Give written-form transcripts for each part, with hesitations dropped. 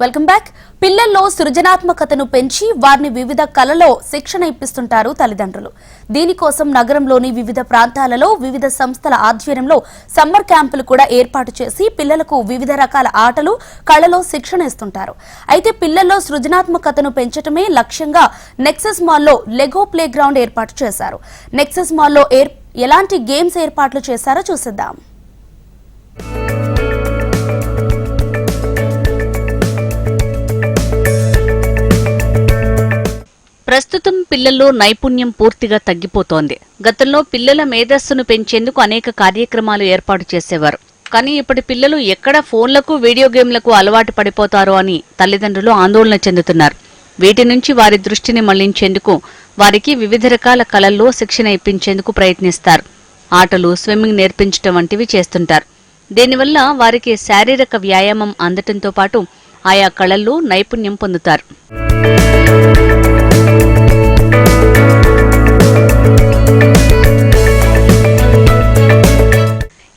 Welcome back. పిల్లల్లో సృజనాత్మకతను పెంచి వారిని వివిధ కళలో శిక్షణ ఇప్పిస్తుంటారు తల్లిదండ్రులు. దీనికోసం నగరంలోని వివిధ ప్రాంతాలలో వివిధ సంస్థల ఆధ్వర్యంలో సమ్మర్ క్యాంపులు కూడా ఏర్పాటు చేసి పిల్లలకు వివిధ రకాల ఆటలు, కళలో శిక్షణ ఇస్తుంటారు. అయితే పిల్లల్లో సృజనాత్మకతను పెంచడమే లక్ష్యంగా నెక్సస్ మాల్లో లెగో ప్లే గ్రౌండ్ ఏర్పాటు చేశారు. నెక్సస్ మాల్లో ఎలాంటి గేమ్స్ ఏర్పాట్లు చేశారో చూసిద్దాం. ప్రస్తుతం పిల్లల్లో నైపుణ్యం పూర్తిగా తగ్గిపోతోంది. గతంలో పిల్లల మేధస్సును పెంచేందుకు అనేక కార్యక్రమాలు ఏర్పాటు చేసేవారు. కానీ ఇప్పటి పిల్లలు ఎక్కడ ఫోన్లకు, వీడియో గేమ్లకు అలవాటు పడిపోతారో అని తల్లిదండ్రులు ఆందోళన చెందుతున్నారు. వీటి నుంచి వారి దృష్టిని మళ్లించేందుకు వారికి వివిధ రకాల కళల్లో శిక్షణ ఇప్పించేందుకు ప్రయత్నిస్తారు. ఆటలు, స్విమ్మింగ్ నేర్పించడం వంటివి చేస్తుంటారు. దీనివల్ల వారికి శారీరక వ్యాయామం అందటంతో పాటు ఆయా కళల్లో నైపుణ్యం పొందుతారు.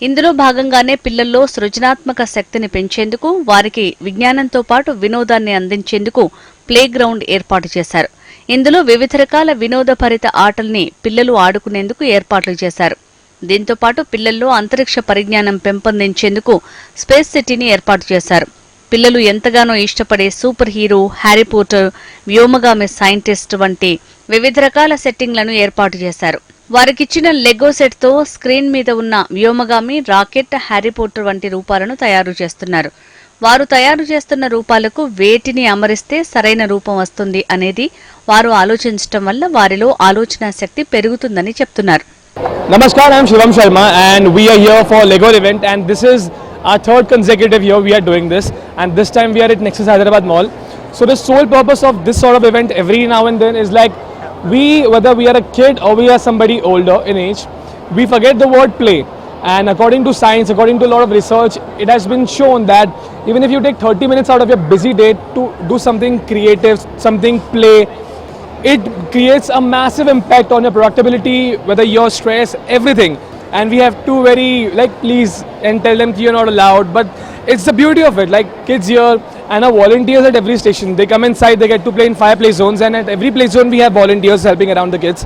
ఇందులో భాగంగానే పిల్లల్లో సృజనాత్మక శక్తిని పెంచేందుకు, వారికి విజ్ఞానంతో పాటు వినోదాన్ని అందించేందుకు ప్లే గ్రౌండ్ ఏర్పాటు చేశారు. ఇందులో వివిధ రకాల వినోదభరిత ఆటల్ని పిల్లలు ఆడుకునేందుకు ఏర్పాట్లు చేశారు. దీంతో పాటు పిల్లల్లో అంతరిక్ష పరిజ్ఞానం పెంపొందించేందుకు స్పేస్ సిటీని ఏర్పాటు చేశారు. పిల్లలు ఎంతగానో ఇష్టపడే సూపర్ హీరో, హ్యారీ పోటర్, వ్యోమగామి సైంటిస్ట్ వంటి వివిధ రకాల సెట్టింగ్లను ఏర్పాటు చేశారు. వారికిచ్చిన లెగో సెట్ తో స్క్రీన్ మీద ఉన్న వ్యోమగామి, రాకెట్, హ్యారీ పోటర్ వంటి రూపాలను తయారు చేస్తున్నారు. వారు తయారు చేస్తున్న రూపాలకు వేటిని అమరిస్తే సరైన రూపం వస్తుంది అనేది వారు ఆలోచించడం వల్ల వారిలో ఆలోచన శక్తి పెరుగుతుందని చెప్తున్నారు. Namaskar, I am Shivam Sharma and we are here for Lego event and this is our third consecutive year we are doing this, and this time we are at Nexus Hyderabad Mall. So the sole purpose of this sort of event every now and then is like whether we are a kid or we are somebody older in age, we forget the word play. And according to science, according to a lot of research, it has been shown that even if you take 30 minutes out of your busy day to do something creative, something play, it creates a massive impact on your productivity, whether your stress, everything. And we have to please and tell them you're not allowed, but it's the beauty of it. Like kids here and our volunteers at every station, they come inside, they get to play in 5 play zones, and at every play zone we have volunteers helping around the kids.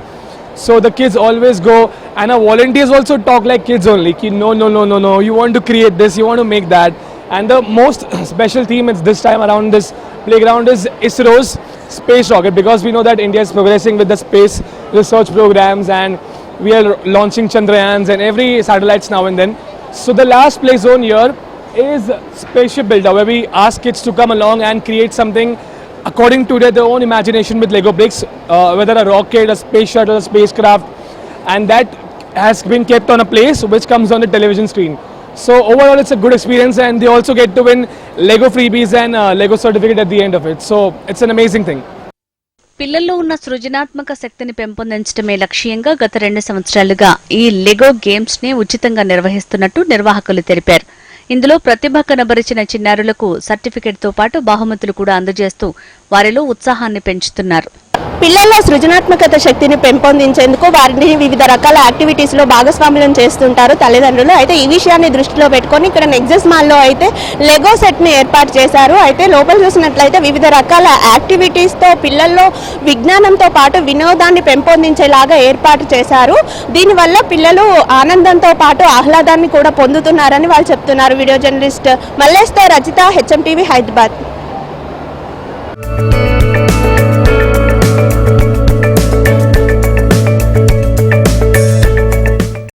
So the kids always go, and our volunteers also talk like kids only. No, you want to create this, you want to make that. And the most special theme is this time around this playground is ISRO's space rocket, because we know that India is progressing with the space research programs and we are launching Chandrayans and every satellites now and then. So the last play zone here is spaceship builder, where we ask kids to come along and create something according to their own imagination with Lego bricks, whether a rocket, a space shuttle, a spacecraft, and that has been kept on a place which comes on the television screen. So overall it's a good experience, and they also get to win Lego freebies and Lego certificate at the end of it. So it's an amazing thing. పిల్లల్లో ఉన్న సృజనాత్మక శక్తిని పెంపొందించడమే లక్ష్యంగా గత 2 సంవత్సరాలుగా ఈ Lego games ని ఉచితంగా నిర్వహిస్తున్నట్టు నిర్వాహకులు తెలిపారు. ఇందులో ప్రతిభ కనబరిచిన చిన్నారులకు సర్టిఫికెట్ తో పాటు బహుమతులు కూడా అందజేస్తూ వారిలో ఉత్సాహాన్ని పెంచుతున్నారు. పిల్లల్లో సృజనాత్మకత శక్తిని పెంపొందించేందుకు వారిని వివిధ రకాల యాక్టివిటీస్లో భాగస్వామ్యం చేస్తుంటారు తల్లిదండ్రులు. అయితే ఈ విషయాన్ని దృష్టిలో పెట్టుకొని ఇక్కడ నెక్సస్ మాల్లో అయితే లెగో సెట్ని ఏర్పాటు చేశారు. అయితే లోపల చూసినట్లయితే వివిధ రకాల యాక్టివిటీస్తో పిల్లల్లో విజ్ఞానంతో పాటు వినోదాన్ని పెంపొందించేలాగా ఏర్పాటు చేశారు. దీనివల్ల పిల్లలు ఆనందంతో పాటు ఆహ్లాదాన్ని కూడా పొందుతున్నారని వాళ్ళు చెప్తున్నారు. వీడియో జర్నలిస్ట్ మల్లేష్తో రజిత, HMTV హైదరాబాద్.